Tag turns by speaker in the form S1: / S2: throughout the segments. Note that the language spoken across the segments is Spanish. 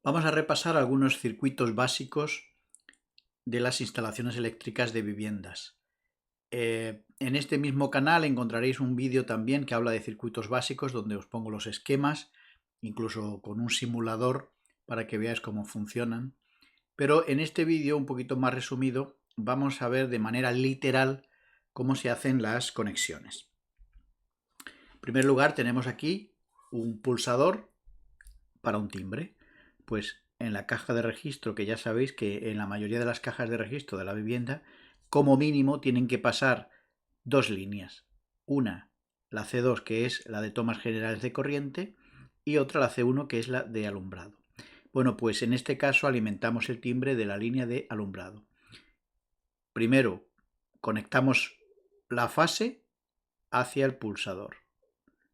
S1: Vamos a repasar algunos circuitos básicos de las instalaciones eléctricas de viviendas. En este mismo canal encontraréis un vídeo también que habla de circuitos básicos, donde os pongo los esquemas, incluso con un simulador para que veáis cómo funcionan. Pero en este vídeo, un poquito más resumido, vamos a ver de manera literal cómo se hacen las conexiones. En primer lugar, tenemos aquí un pulsador para un timbre. Pues en la caja de registro, que ya sabéis que en la mayoría de las cajas de registro de la vivienda, como mínimo tienen que pasar dos líneas. Una, la C2, que es la de tomas generales de corriente, y otra, la C1, que es la de alumbrado. Bueno, pues en este caso alimentamos el timbre de la línea de alumbrado. Primero, conectamos la fase hacia el pulsador.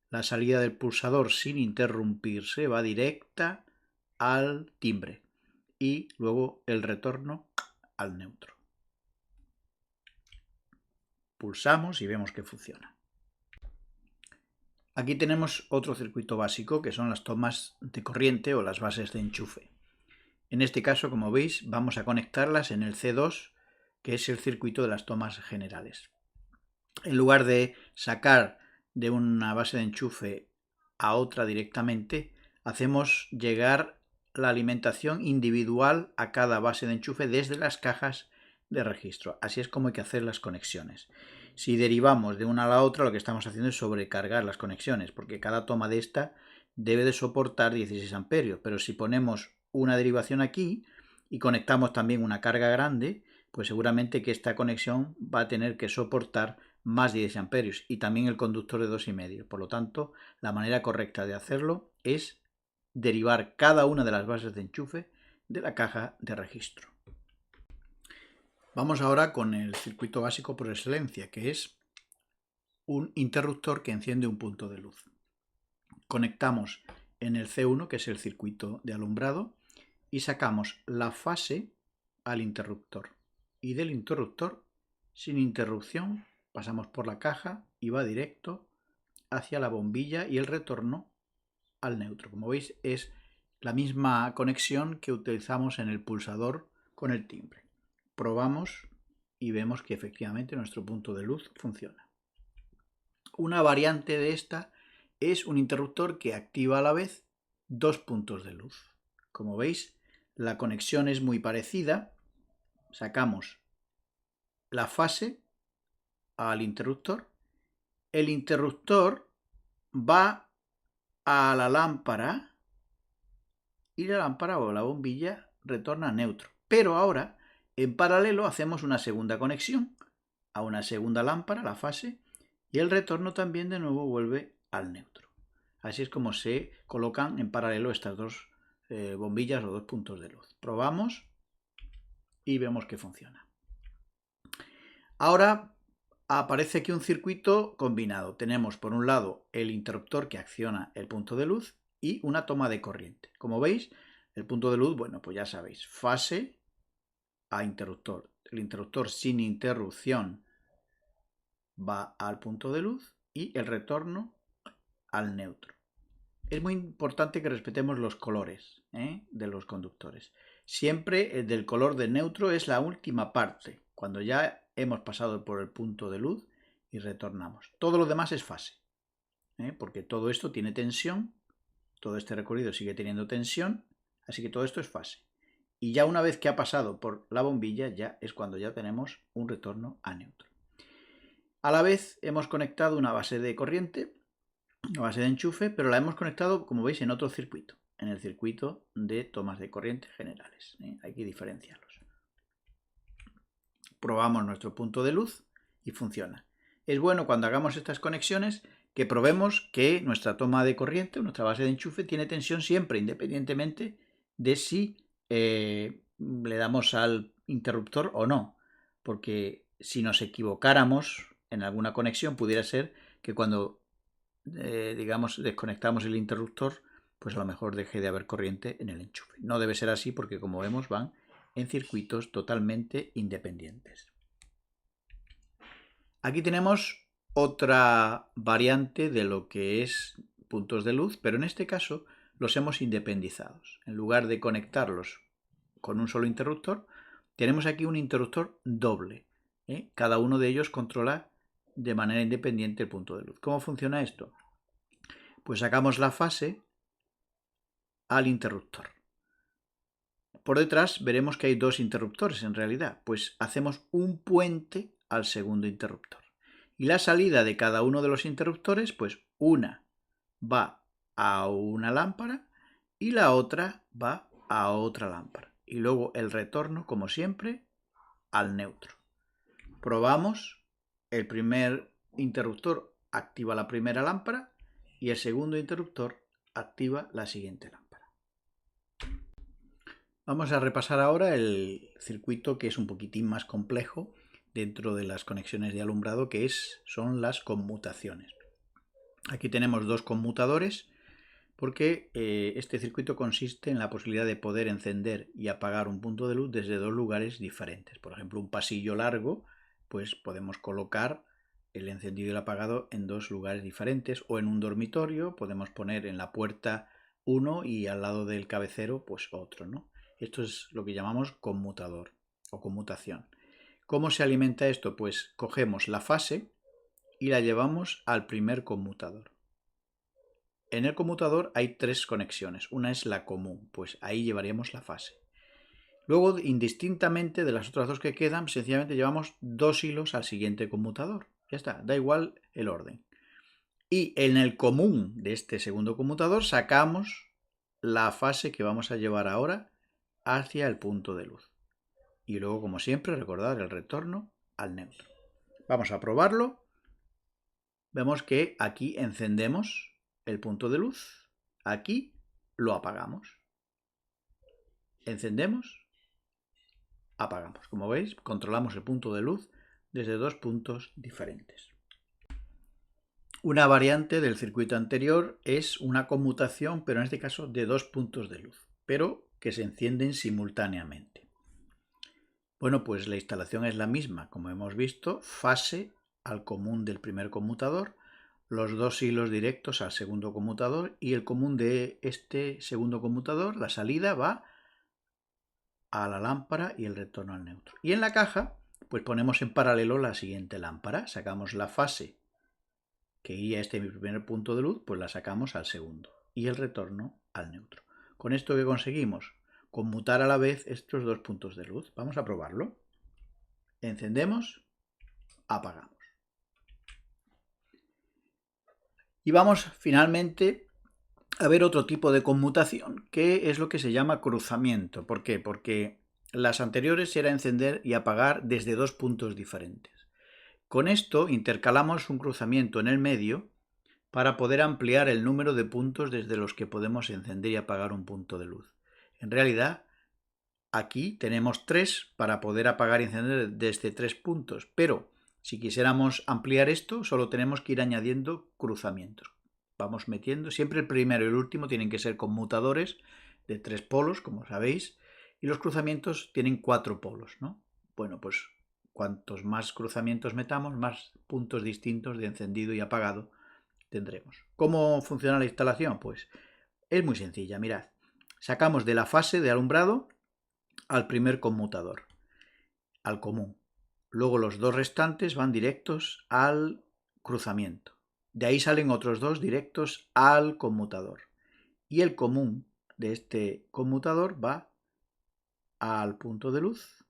S1: La salida del pulsador, sin interrumpirse, va directa al timbre y luego el retorno al neutro. Pulsamos y vemos que funciona. Aquí tenemos otro circuito básico, que son las tomas de corriente o las bases de enchufe. En este caso, como veis, vamos a conectarlas en el C2, que es el circuito de las tomas generales. En lugar de sacar de una base de enchufe a otra directamente, hacemos llegar la alimentación individual a cada base de enchufe desde las cajas de registro. Así es como hay que hacer las conexiones. Si derivamos de una a la otra, lo que estamos haciendo es sobrecargar las conexiones, porque cada toma de esta debe de soportar 16 amperios. Pero si ponemos una derivación aquí y conectamos también una carga grande, pues seguramente que esta conexión va a tener que soportar más de 10 amperios y también el conductor de 2,5. Por lo tanto, la manera correcta de hacerlo es derivar cada una de las bases de enchufe de la caja de registro. Vamos ahora con el circuito básico por excelencia, que es un interruptor que enciende un punto de luz. Conectamos en el C1, que es el circuito de alumbrado, y sacamos la fase al interruptor. Y del interruptor, sin interrupción, pasamos por la caja y va directo hacia la bombilla y el retorno al neutro. Como veis, es la misma conexión que utilizamos en el pulsador con el timbre. Probamos y vemos que efectivamente nuestro punto de luz funciona. Una variante de esta es un interruptor que activa a la vez dos puntos de luz. Como veis, la conexión es muy parecida. Sacamos la fase al interruptor. El interruptor va a la lámpara y la lámpara o la bombilla retorna a neutro. Pero ahora, en paralelo, hacemos una segunda conexión a una segunda lámpara, la fase, y el retorno también de nuevo vuelve al neutro. Así es como se colocan en paralelo estas dos bombillas o dos puntos de luz. Probamos y vemos que funciona. Ahora aparece aquí un circuito combinado. Tenemos por un lado el interruptor que acciona el punto de luz y una toma de corriente. Como veis, el punto de luz, bueno, pues ya sabéis, fase a interruptor. El interruptor sin interrupción va al punto de luz y el retorno al neutro. Es muy importante que respetemos los colores de los conductores. Siempre el del color de neutro es la última parte, cuando ya hemos pasado por el punto de luz y retornamos. Todo lo demás es fase, porque todo esto tiene tensión, todo este recorrido sigue teniendo tensión, así que todo esto es fase. Y ya una vez que ha pasado por la bombilla, ya es cuando ya tenemos un retorno a neutro. A la vez hemos conectado una base de corriente, una base de enchufe, pero la hemos conectado, como veis, en otro circuito, en el circuito de tomas de corriente generales. Hay que diferenciarlos. Probamos nuestro punto de luz y funciona. Es bueno cuando hagamos estas conexiones que probemos que nuestra toma de corriente, nuestra base de enchufe, tiene tensión siempre, independientemente de si le damos al interruptor o no. Porque si nos equivocáramos en alguna conexión, pudiera ser que cuando digamos, desconectamos el interruptor, pues a lo mejor deje de haber corriente en el enchufe. No debe ser así porque, como vemos, van en circuitos totalmente independientes. Aquí tenemos otra variante de lo que es puntos de luz, pero en este caso los hemos independizados. En lugar de conectarlos con un solo interruptor, tenemos aquí un interruptor doble. Cada uno de ellos controla de manera independiente el punto de luz. ¿Cómo funciona esto? Pues sacamos la fase al interruptor. Por detrás veremos que hay dos interruptores en realidad, pues hacemos un puente al segundo interruptor. Y la salida de cada uno de los interruptores, pues una va a una lámpara y la otra va a otra lámpara. Y luego el retorno, como siempre, al neutro. Probamos, el primer interruptor activa la primera lámpara y el segundo interruptor activa la siguiente lámpara. Vamos a repasar ahora el circuito que es un poquitín más complejo dentro de las conexiones de alumbrado, que son las conmutaciones. Aquí tenemos dos conmutadores porque este circuito consiste en la posibilidad de poder encender y apagar un punto de luz desde dos lugares diferentes. Por ejemplo, un pasillo largo, pues podemos colocar el encendido y el apagado en dos lugares diferentes, o en un dormitorio podemos poner en la puerta uno y al lado del cabecero pues otro, ¿no? Esto es lo que llamamos conmutador o conmutación. ¿Cómo se alimenta esto? Pues cogemos la fase y la llevamos al primer conmutador. En el conmutador hay tres conexiones. Una es la común, pues ahí llevaríamos la fase. Luego, indistintamente de las otras dos que quedan, sencillamente llevamos dos hilos al siguiente conmutador. Ya está, da igual el orden. Y en el común de este segundo conmutador sacamos la fase que vamos a llevar ahora hacia el punto de luz. Y luego, como siempre, recordar el retorno al neutro. Vamos a probarlo. Vemos que aquí encendemos el punto de luz. Aquí lo apagamos. Encendemos, apagamos. Como veis, controlamos el punto de luz desde dos puntos diferentes. Una variante del circuito anterior es una conmutación, pero en este caso de dos puntos de luz, pero que se encienden simultáneamente. Bueno, pues la instalación es la misma, como hemos visto, fase al común del primer conmutador, los dos hilos directos al segundo conmutador y el común de este segundo conmutador, la salida va a la lámpara y el retorno al neutro. Y en la caja, pues ponemos en paralelo la siguiente lámpara, sacamos la fase que iría a este primer punto de luz, pues la sacamos al segundo y el retorno al neutro. Con esto que conseguimos conmutar a la vez estos dos puntos de luz. Vamos a probarlo. Encendemos, apagamos. Y vamos finalmente a ver otro tipo de conmutación, que es lo que se llama cruzamiento. ¿Por qué? Porque las anteriores era encender y apagar desde dos puntos diferentes. Con esto intercalamos un cruzamiento en el medio para poder ampliar el número de puntos desde los que podemos encender y apagar un punto de luz. En realidad, aquí tenemos tres para poder apagar y encender desde tres puntos, pero si quisiéramos ampliar esto, solo tenemos que ir añadiendo cruzamientos. Vamos metiendo, siempre el primero y el último tienen que ser conmutadores de tres polos, como sabéis, y los cruzamientos tienen cuatro polos, ¿no? Bueno, pues cuantos más cruzamientos metamos, más puntos distintos de encendido y apagado tendremos. ¿Cómo funciona la instalación? Pues es muy sencilla, mirad. Sacamos de la fase de alumbrado al primer conmutador, al común. Luego los dos restantes van directos al cruzamiento. De ahí salen otros dos directos al conmutador. Y el común de este conmutador va al punto de luz,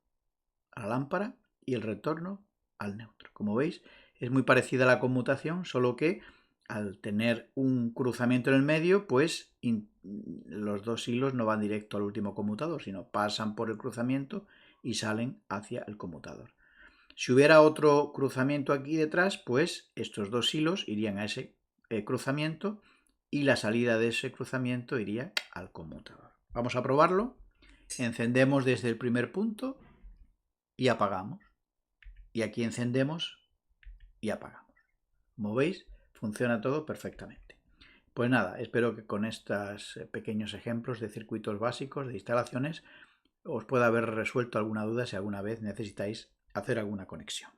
S1: a la lámpara, y el retorno al neutro. Como veis, es muy parecida a la conmutación, solo que al tener un cruzamiento en el medio, pues los dos hilos no van directo al último conmutador, sino pasan por el cruzamiento y salen hacia el conmutador. Si hubiera otro cruzamiento aquí detrás, pues estos dos hilos irían a ese cruzamiento y la salida de ese cruzamiento iría al conmutador. Vamos a probarlo. Encendemos desde el primer punto y apagamos. Y aquí encendemos y apagamos. Como veis, funciona todo perfectamente. Pues nada, espero que con estos pequeños ejemplos de circuitos básicos, de instalaciones, os pueda haber resuelto alguna duda si alguna vez necesitáis hacer alguna conexión.